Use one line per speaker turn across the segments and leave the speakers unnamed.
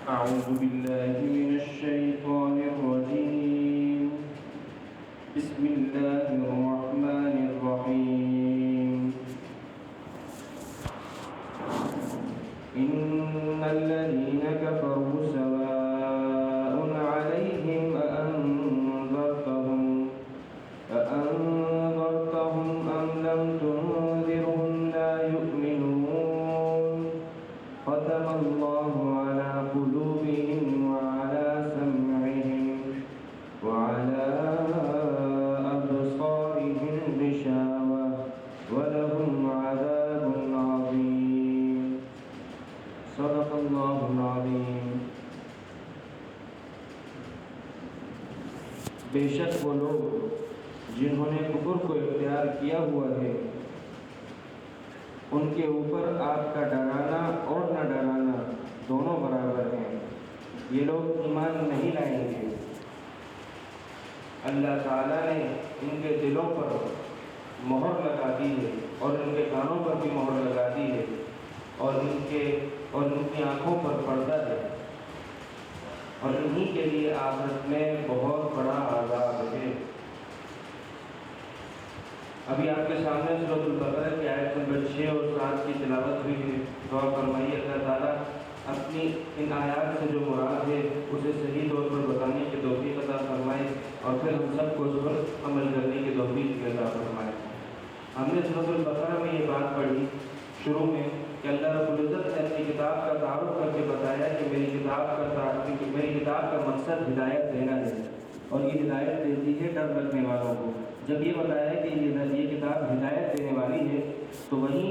أعوذ بالله من الشيطان الرجيم. بسم الله الرحمن الرحيم. إن الذين كفروا سواء عليهم أأنذرتهم أم لم تنذرهم لا يؤمنون. ختم الله على قلوبهم وعلى سمعهم وعلى أبصارهم غشاوة ولهم عذاب عظيم. صدق الله العظيم. بے شک وہ لوگ جنہوں نے کفر کو اختیار کیا ہوا ہے ان کے اوپر آپ کا ڈرانا اور نہ ڈرانا دونوں برابر ہیں. یہ لوگ ایمان نہیں لائیں گے. اللہ تعالیٰ نے ان کے دلوں پر مہر لگا دی ہے اور ان کے کانوں پر بھی مہر لگا دی ہے اور ان کی آنکھوں پر پردہ ہے اور انہی کے لیے آخرت میں بہت بڑا عذاب ہے. ابھی آپ کے سامنے سورۃ البقرہ کی آیت نمبر 6 اور 7 کی تلاوت ہوئی ہے. غور فرمائیے اللہ تعالیٰ اپنی ان آیات سے جو مراد ہے اسے صحیح طور پر بتانے کی توفیق عطا فرمائے اور پھر ہم سب کو اس پر عمل کرنے کی توفیق عطا فرمائے. ہم نے سورۃ البقرہ میں یہ بات پڑھی شروع میں کہ اللہ رب العزت نے اپنی کتاب کا تعارف کر کے بتایا کہ میری کتاب کا مقصد ہدایت دینا ہے اور یہ ہدایت دیتی ہے ڈر رکھنے والوں کو. جب یہ بتایا کہ یہ کتاب ہدایت دینے والی ہے تو وہیں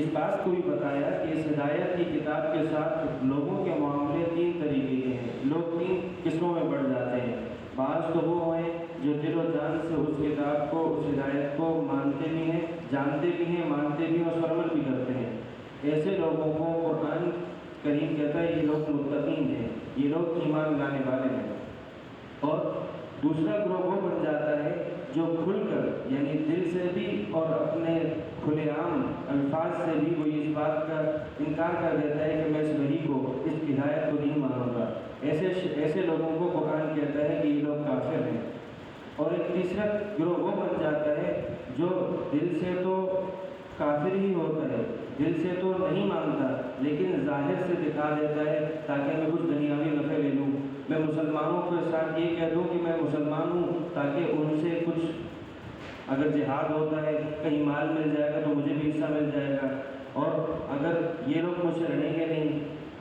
اس بات کو بھی بتایا کہ اس ہدایت کی کتاب کے ساتھ لوگوں کے معاملے 3 طریقے کے ہیں. لوگ 3 قسموں میں بڑھ جاتے ہیں. بعض تو وہ ہیں جو دل و جان سے اس کتاب کو اس ہدایت کو مانتے بھی ہیں، جانتے بھی ہیں، مانتے بھی ہیں اور اس پر عمل بھی کرتے ہیں. ایسے لوگوں کو قرآن کریم کہتا ہے یہ لوگ متقین ہیں، یہ لوگ ایمان لانے والے ہیں. اور دوسرا گروہ وہ بن جاتا ہے جو کھل کر یعنی دل سے بھی اور اپنے کھلے عام الفاظ سے بھی وہ اس بات کا انکار کر دیتا ہے کہ میں اس وحی کو، اس ہدایت کو نہیں مانوں گا. ایسے لوگوں کو قرآن کہتا ہے کہ یہ لوگ کافر ہیں. اور ایک تیسرا گروہ وہ بن جاتا ہے جو دل سے تو کافر ہی ہوتا ہے، دل سے تو نہیں مانتا لیکن ظاہر سے دکھا دیتا ہے تاکہ میں کچھ دنیاوی نفع لے لوں. میں مسلمانوں کے ساتھ یہ کہہ دوں کہ میں مسلمان ہوں تاکہ ان سے کچھ اگر جہاد ہوتا ہے کہیں مال مل جائے گا تو مجھے بھی حصہ مل جائے گا. اور اگر یہ لوگ مجھ سے لڑیں گے نہیں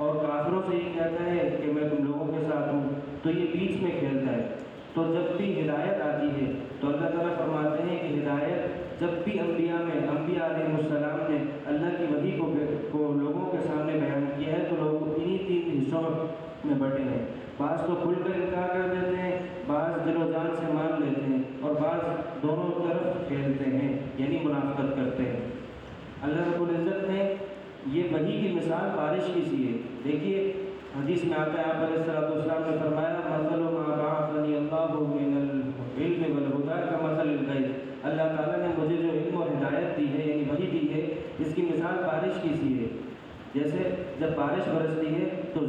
اور کافروں سے یہ کہتا ہے کہ میں تم لوگوں کے ساتھ ہوں تو یہ بیچ میں کھیلتا ہے. تو جب بھی ہدایت آتی ہے تو اللہ تعالیٰ فرماتے ہیں کہ ہدایت جب بھی انبیاء علیہ السلام نے اللہ کی وحی کو لوگوں کے سامنے بیان کیا ہے تو لوگ انہی 3 حصوں میں بٹے ہیں. بعض تو کھل کر انکار کر دیتے ہیں، بعض دل و جان سے مان لیتے ہیں اور بعض دونوں طرف کھیلتے ہیں یعنی منافقت کرتے ہیں. اللہ رب العزت نے یہ وحی کی مثال بارش کی سی ہے. دیکھیے حدیث میں آتا ہے آپ علیہ السلام نے فرمایا مثل ما بعثنی اللہ من العلم والہدی کمثل الغیث. اللہ تعالیٰ نے مجھے جو علم اور ہدایت دی ہے یعنی وحی دی ہے اس کی مثال بارش کی سی ہے. جیسے جب بارش برستی ہے تو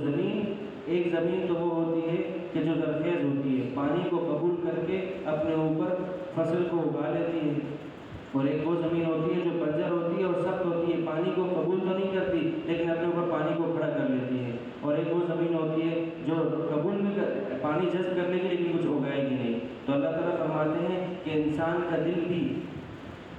ایک زمین تو وہ ہوتی ہے کہ جو زرخیز ہوتی ہے، پانی کو قبول کر کے اپنے اوپر فصل کو اگا لیتی ہے. اور ایک وہ زمین ہوتی ہے جو بنجر ہوتی ہے اور سخت ہوتی ہے، پانی کو قبول تو نہیں کرتی لیکن اپنے اوپر پانی کو کھڑا کر لیتی ہے. اور ایک وہ زمین ہوتی ہے جو قبول بھی پانی جذب کر لے گی لیکن کچھ اگائے گی نہیں. تو اللہ تعالیٰ فرماتے ہیں کہ انسان کا دل بھی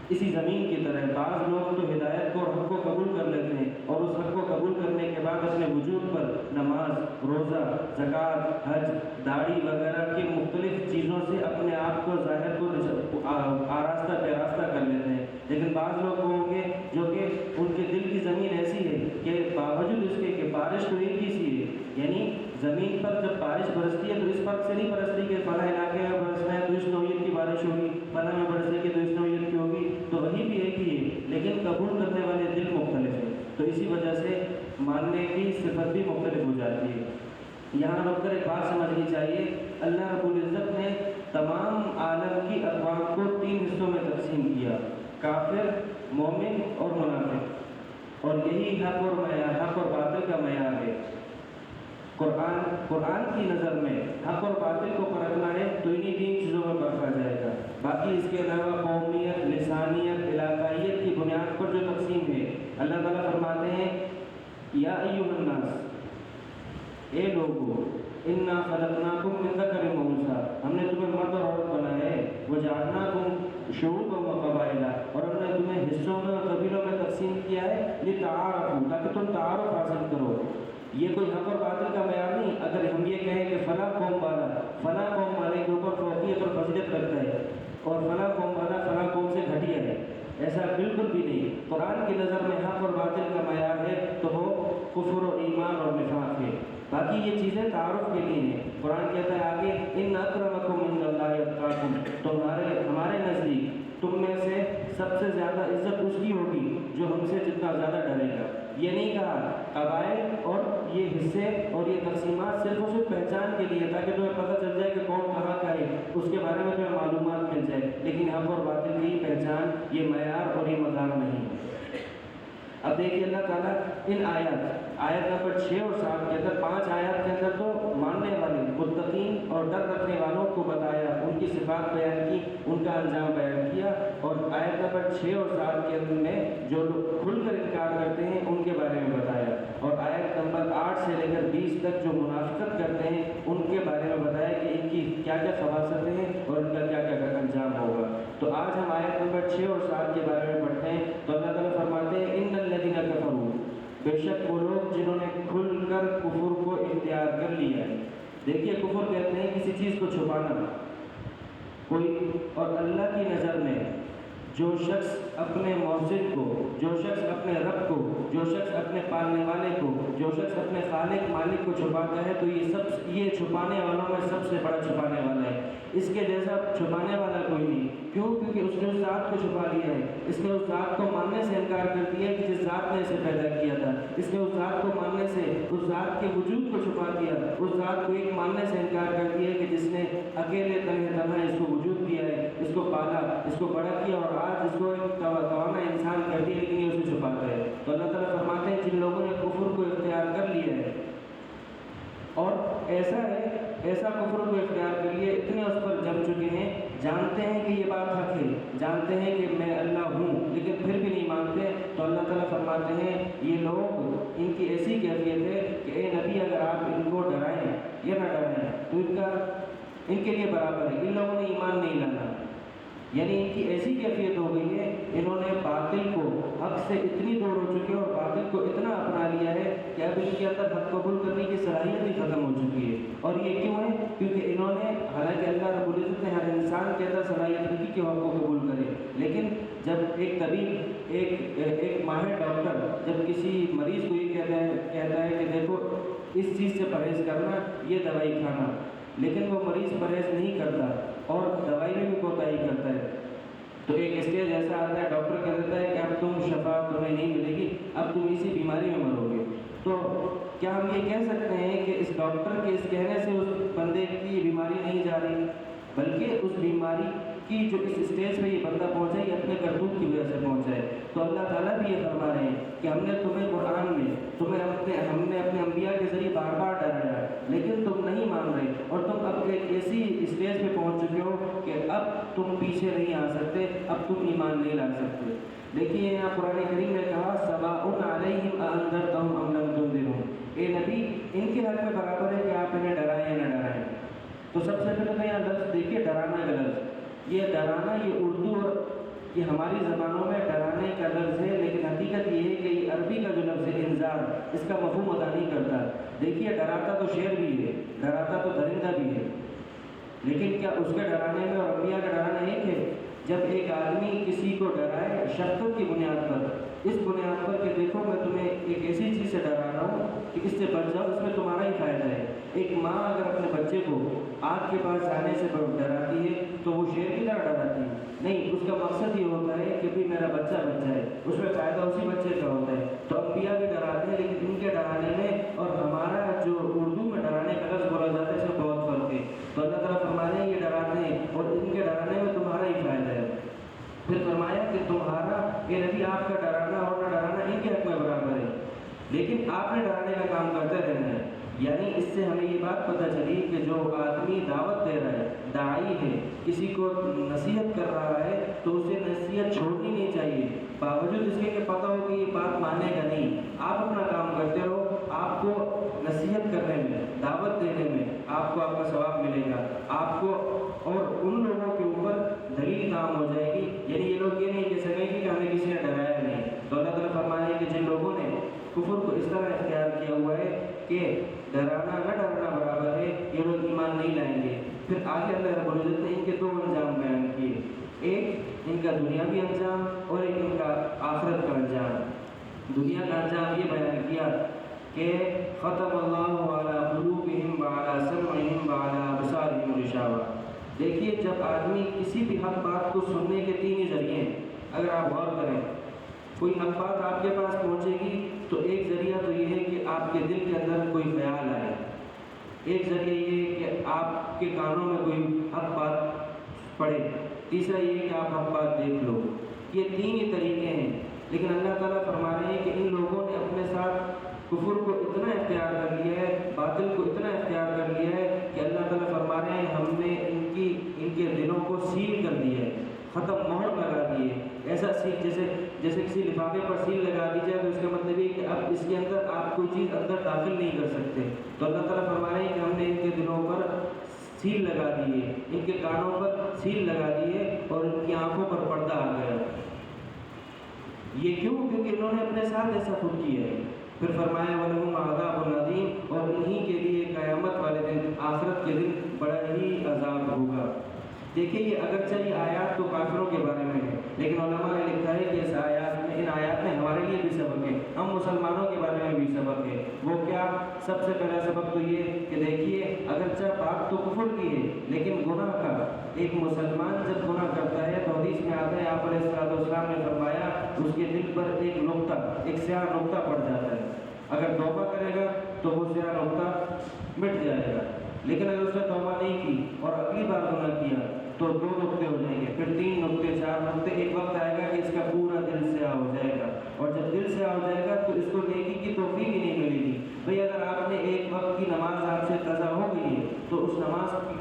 اسی زمین کی طرح ہے. بعض لوگ تو ہدایت کو اور حق کو قبول کر لیتے ہیں اور اس حق کو قبول کرنے کے بعد اپنے وجود پر نماز، روزہ، زکوٰۃ، حج، داڑھی وغیرہ کی مختلف چیزوں سے اپنے آپ کو ظاہر کو آراستہ پیراستہ کر لیتے ہیں. لیکن بعض لوگ ہوں گے جو کہ ان کے دل کی زمین ایسی ہے کہ باوجود اس کے کہ بارش تو ایک ہی سی ہے یعنی زمین پر جب بارش برستی ہے تو اس فرق سے نہیں برستی کہ فلاں علاقے میں برسنا ہے تو اس نوعیت کی بارش ہوگی، فلاں میں برسے گی تو اس نوعیت کی ہوگی. تو وہی بھی ایک ہی ہے لیکن قبول کرنے والے دل مختلف ہیں. تو اسی وجہ سے ماننے کی صفت بھی مختلف ہو جاتی ہے. یہاں رک کر ایک بات سمجھنی چاہیے. اللہ رب العزت نے تمام عالم کی اقوام کو 3 حصوں میں تقسیم کیا: کافر، مومن اور منافق. اور یہی حق اور باطل کا معیار ہے. قرآن کی نظر میں حق اور باطل کو پرکھنا ہے تو انہی 3 چیزوں میں پرکھا جائے گا. باقی اس کے علاوہ قومیت، لسانیت، علاقائیت کی بنیاد پر جو تقسیم ہے، اللہ تعالیٰ فرماتے ہیں یا ایھا الناس، اے لوگو، انا خلقناکم من ذکر و انثی، ہم نے تمہیں مرد اور عورت بنایا ہے، وجعلناکم شعوبا و قبائل، اور ہم نے تمہیں حصوں میں اور قبیلوں میں تقسیم کیا ہے لتعارفوا، تاکہ تم تعارف حاصل کرو. یہ کوئی حق اور باطل کا معیار نہیں. اگر ہم یہ کہیں کہ فلاں قوم والے کے اوپر فوقیت اور فضیلت کرتا ہے اور فلاں قوم والا فلاں قوم سے گھٹیا ہے، ایسا بالکل بھی نہیں. قرآن کی نظر میں حق اور باطل کا معیار ہے تو وہ کفر و ایمان اور نفاق ہے. باقی یہ چیزیں تعارف کے لیے ہیں. قرآن کہتا ہے آگے ان اکرمکم عند اللہ اتقاکم، ہمارے نزدیک تم میں سے سب سے زیادہ عزت اس کی ہوگی جو ہم سے جتنا زیادہ ڈرے گا. یہ نہیں کہا قبائل اور یہ حصے اور یہ تقسیمات صرف اور صرف پہچان کے لیے، تاکہ تمہیں پتہ چل جائے کہ کون کہاں کا ہے، اس کے بارے میں تمہیں معلومات مل جائے. لیکن حق اور باطل کی پہچان یہ معیار اور یہ مدار نہیں ہے. اب دیکھیے اللہ تعالیٰ ان آیت نمبر 6 اور 7 کے اندر 5 آیات کے اندر تو ماننے والے متقین اور ڈر رکھنے والوں کو بتایا، ان کی صفات بیان کی، ان کا انجام بیان کیا. اور آیت نمبر 6 اور 7 کے اندر میں جو لوگ کھل کر انکار کرتے ہیں ان کے بارے میں بتایا. اور آیت نمبر 8 سے لے کر 20 تک جو منافقت کرتے ہیں ان کے بارے میں بتایا کہ ان کی کیا کیا خباثتیں ہیں اور ان کا کیا کیا انجام ہوگا. تو آج ہم آیت نمبر 6 اور 7 کے بارے میں پڑھتے ہیں. تو اللہ تعالیٰ فرماتے ہیں ان الذین کفروا، بے شک وہ لوگ جنہوں نے کھل کر کفر کو اختیار کر لیا ہے. دیکھیے کفر کہتے ہیں کسی چیز کو چھپانا کوئی، اور اللہ کی نظر میں جو شخص اپنے موصل کو، جو شخص اپنے رب کو، جو شخص اپنے پالنے والے کو، جو شخص اپنے خالق مالک کو چھپاتا ہے تو یہ چھپانے والوں میں سب سے بڑا چھپانے والا ہے. اس کے جیسا چھپانے والا کوئی نہیں. کیوں؟ کیونکہ اس نے اس ذات کو چھپا لیا ہے. اس نے اس ذات کو ماننے سے انکار کر دیا کہ جس ذات نے اسے پیدا کیا تھا. اس نے اس ذات کو ماننے سے اس ذات کے وجود کو چھپا دیا، اس ذات کو ایک ماننے سے انکار کر دیا کہ جس نے اکیلے تنہا اس کو وجود دیا ہے، اس کو پالا، اس کو بڑا کیا اور آج اس کو ایک توانا انسان کر دیا، لیکن یہ اسے چھپاتا ہے. تو اللہ تعالیٰ فرماتے ہیں جن لوگوں نے کفر کو اختیار کر لیا ہے اور ایسا کفر کو اختیار کر لیے، اتنے اس پر جم چکے ہیں، جانتے ہیں کہ یہ بات حق ہے، جانتے ہیں کہ میں اللہ ہوں، لیکن پھر بھی نہیں مانتے. تو اللہ تعالیٰ فرماتے ہیں یہ لوگ، ان کی ایسی کیفیت ہے کہ اے نبی اگر آپ ان کو ڈرائیں یا نہ ڈرائیں تو ان کے لیے برابر ہے. ان لوگوں نے ایمان نہیں لانا، یعنی ان کی ایسی کیفیت ہو گئی ہے، انہوں نے باطل کو حق سے اتنی دور ہو چکے اور باطل کو اتنا اپنا لیا ہے کہ اب ان کے اندر حق قبول کرنے کی صلاحیت بھی ختم ہو چکی ہے. اور یہ کیوں ہے؟ کیونکہ انہوں نے، حالانکہ اللہ رب العزت نے ہر انسان کے اندر صلاحیت رکھی کہ وہ حق کو قبول کرے، لیکن جب ایک طبیب، ایک ماہر ڈاکٹر جب کسی مریض کو یہ کہتا ہے کہ دیکھو اس چیز سے پرہیز کرنا، یہ دوائی کھانا، لیکن وہ مریض پرہیز نہیں کرتا اور دوائی میں بھی کوتاہی کرتا ہے، تو ایک اسٹیج ایسا آتا ہے ڈاکٹر کہہ دیتا ہے کہ اب تم شفا تمہیں نہیں ملے گی، اب تم اسی بیماری میں مرو گے. تو کیا ہم یہ کہہ سکتے ہیں کہ اس ڈاکٹر کے اس کہنے سے اس بندے کی بیماری نہیں جا رہی، بلکہ اس بیماری کی جو اس اسٹیج پہ یہ بندہ پہنچا یہ اپنے کرتوت کی وجہ سے پہنچا ہے. تو اللہ تعالیٰ بھی یہ فرما رہے ہیں کہ ہم نے تمہیں قرآن میں ہم نے اپنے انبیاء کے ذریعے بار بار ڈرایا، لیکن تم نہیں مان رہے، اور تم اب ایک ایسی اسٹیج پہ پہنچ چکے ہو کہ اب تم پیچھے نہیں آ سکتے، اب تم ایمان نہیں لا سکتے. دیکھیے یہاں قرآن کریم نے کہا سواء علیہم اانذرتہم ام لم تنذرہم، اے نبی ان کے حق میں برابر ہے کہ آپ انہیں ڈرائیں یا نہ ڈرائیں. تو سب سے پہلے تو یہاں لفظ دیکھیے ڈرانا کا لفظ، یہ ڈرانا یہ اردو اور یہ ہماری زبانوں میں ڈرانے کا لفظ ہے، لیکن حقیقت یہ ہے کہ یہ عربی کا جو لفظ ہے انذار، اس کا مفہوم ادا نہیں کرتا. دیکھیے ڈراتا تو شیر بھی ہے، ڈراتا تو درندہ بھی ہے، لیکن کیا اس کے ڈرانے میں اور انبیاء کا ڈرانا ایک ہے؟ جب ایک آدمی کسی کو ڈرائے شفقت کی بنیاد پر، اس بنیاد پر کہ دیکھو میں تمہیں ایک ایسی چیز سے ڈرا رہا ہوں کہ اس سے بچ جاؤ، اس میں تمہارا ہی فائدہ ہے. ایک ماں اگر اپنے بچے کو آگ کے پاس جانے سے ڈراتی ہے تو وہ شیر کی طرح ڈراتی ہے نہیں، اس کا مقصد یہ ہوتا ہے کہ بھی میرا بچہ بچ جائے، اس میں فائدہ اسی بچے کا ہوتا ہے. تو انبیاء بھی ڈراتے ہیں، لیکن ان کے ڈرانے میں اور ہمارا جو اردو میں ڈرانے کا لفظ بولا جاتا ہے اس میں بہت فرق ہے. تو اللہ تعالیٰ فرماتے ہیں یہ ڈراتے ہیں اور ان کے ڈرانے میں تمہارا ہی فائدہ ہے. پھر فرمایا کہ تمہارا یہ نبی آپ کا ڈرانا اور نہ ڈرانا ان کے حق میں برابر ہے، لیکن آپ نے ڈرانے کا کام کرتے رہنا ہے. یعنی اس سے ہمیں یہ بات پتہ چلی کہ جو آدمی دعوت دے رہا ہے، داعی ہے، کسی کو نصیحت کر رہا ہے، تو اسے نصیحت چھوڑنی نہیں چاہیے، باوجود اس کے کہ پتہ ہو کہ یہ بات مانے گا نہیں۔ آپ اپنا کام کرتے رہو، آپ کو نصیحت کرنے میں، دعوت دینے میں آپ کو آپ کا ثواب ملے گا، آپ کو اور ان لوگوں کے اوپر دلیل کام ہو جائے گی۔ یعنی یہ لوگ یہ نہیں کہہ سکیں گے کہ ہمیں کسی نے ڈرایا نہیں۔ تو اللہ تعالیٰ فرمانے کہ جن لوگوں نے کفر کو اس طرح اختیار کیا ہوا ہے کہ ڈرانا نہ ڈرنا برابر ہے، یہ لوگ ایمان نہیں لائیں گے۔ پھر آگے اللہ رب العزت نے ان کے دو انجام بیان کیے، ایک ان کا دنیاوی انجام اور ایک ان کا آخرت کا انجام۔ دنیا کا انجام یہ بیان کیا کہ ختم اللہ علی قلوبہم وعلی سمعہم وعلی ابصارہم غشاوہ۔ دیکھیے جب آدمی کسی بھی حق بات کو سننے کے تین ہی ذریعے ہیں، اگر آپ غور کریں، کوئی حق بات آپ کے پاس پہنچے گی تو ایک ذریعہ تو یہ ہے کہ آپ کے دل کے اندر کوئی خیال آئے، ایک ذریعہ یہ ہے کہ آپ کے کانوں میں کوئی حق بات پڑے، تیسرا یہ ہے کہ آپ حق بات دیکھ لو۔ یہ تین ہی طریقے ہیں، لیکن اللہ تعالیٰ فرما رہے ہیں کہ ان لوگوں نے اپنے ساتھ کفر کو اتنا اختیار کر لیا ہے، باطل کو اتنا اختیار کر لیا ہے کہ اللہ تعالیٰ فرما رہے ہیں ہم نے ان کے دلوں کو سیل کر دیا ہے، ختم، مہر لگا دی ہے۔ ایسا سیل جیسے کسی لفافے پر سیل لگا دی جائے تو اس کا مطلب یہ کہ اب اس کے اندر آپ کوئی چیز اندر داخل نہیں کر سکتے۔ تو اللہ تعالیٰ فرما رہے ہیں کہ ہم نے ان کے دلوں پر سیل لگا دی ہے، ان کے کانوں پر سیل لگا دی ہے اور ان کی آنکھوں پر پردہ آ گیا۔ یہ کیوں؟ کیونکہ انہوں نے اپنے ساتھ ایسا خود کیا ہے۔ پھر فرمایا وَلَهُمْ عَذَابٌ عَظِيمٌ، اور انہی کے لیے قیامت والے دن، آخرت کے دن بڑا ہی عذاب ہوگا۔ دیکھیے یہ اگرچہ یہ آیات تو کافروں کے بارے میں ہے، لیکن علماء نے لکھا ہے کہ ان آیات میں ہمارے لیے بھی سبق ہے، ہم مسلمانوں کے بارے میں بھی سبق ہے۔ وہ کیا؟ سب سے پہلا سبق تو یہ کہ دیکھیے اگرچہ بات تو کفر کی ہے لیکن گناہ کا، ایک مسلمان جب گناہ کرتا ہے تو حدیث میں آتا ہے، آپ علیہ السلام نے فرمایا اس کے دل پر ایک نقطہ، ایک سیاہ نقطہ پڑ جاتا ہے۔ اگر توبہ کرے گا تو وہ سیاہ نقطہ مٹ جائے گا، لیکن اگر اس نے توبہ نہیں کی اور اگلی بار گناہ کیا تو 2 نقطے ہو جائیں گے، پھر 3 نقطے، 4 نقطے، ایک وقت آئے گا کہ اس کا پورا دل سیاہ ہو جائے گا، اور جب دل سیاہ ہو جائے گا تو اس کو نیکی کی توفیق ہی نہیں ملے گی۔ بھئی اگر آپ نے ایک وقت کی نماز آپ سے قضا ہو گئی ہے تو اس نماز کی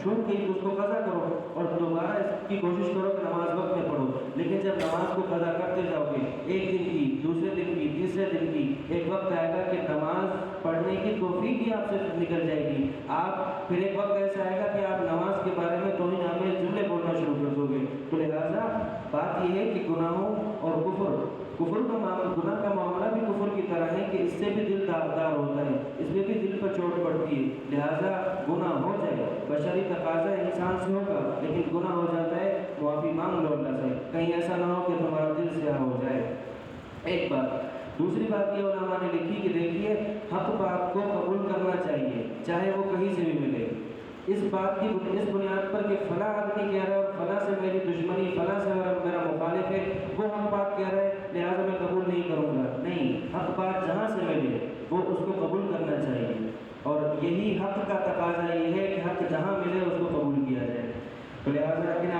چھوٹ گئی تو اس کو قضا کرو اور دوبارہ اس کی کوشش کرو کہ نماز وقت میں پڑھو۔ لیکن جب نماز کو قضا کرتے جاؤ گے، ایک دن کی، دوسرے دن کی، تیسرے دن کی، ایک وقت آئے گا کہ نماز پڑھنے کی توفیق ہی آپ سے نکل جائے گی۔ آپ پھر ایک وقت ایسا آئے گا کہ آپ نماز کے بارے میں توہین آمیز جملے بولنا شروع کر دو گے۔ تو لہٰذا بات یہ ہے کہ گناہوں اور گناہ کا معاملہ بھی کفر کی طرح ہے کہ اس سے بھی دل داغدار ہوتا ہے، اس میں بھی دل پر چوٹ پڑتی ہے۔ لہٰذا گناہ ہو جائے، بشری تقاضا انسان سے ہوگا، لیکن گناہ ہو جاتا ہے، معافی مانگ لو اللہ سے، کہیں ایسا نہ ہو کہ تمہارا دل سیاہ ہو جائے۔ ایک بات، دوسری بات یہ علماء نے لکھی کہ دیکھیے حق بات کو قبول کرنا چاہیے، چاہے وہ کہیں سے بھی ملے، اس بات کی اس بنیاد پر کہ فلاں آدمی کہہ رہا ہے اور فلاں سے میری دشمنی، فلاں سے میرا مخالف ہے، وہ حق بات کہہ رہا ہے لہٰذا میں قبول نہیں کروں گا۔ نہیں، حق بات جہاں سے ملے وہ اس کو قبول کرنا چاہیے، اور یہی حق کا تقاضا یہ ہے کہ حق جہاں ملے اس کو قبول کیا جائے۔ تو لہٰذا ان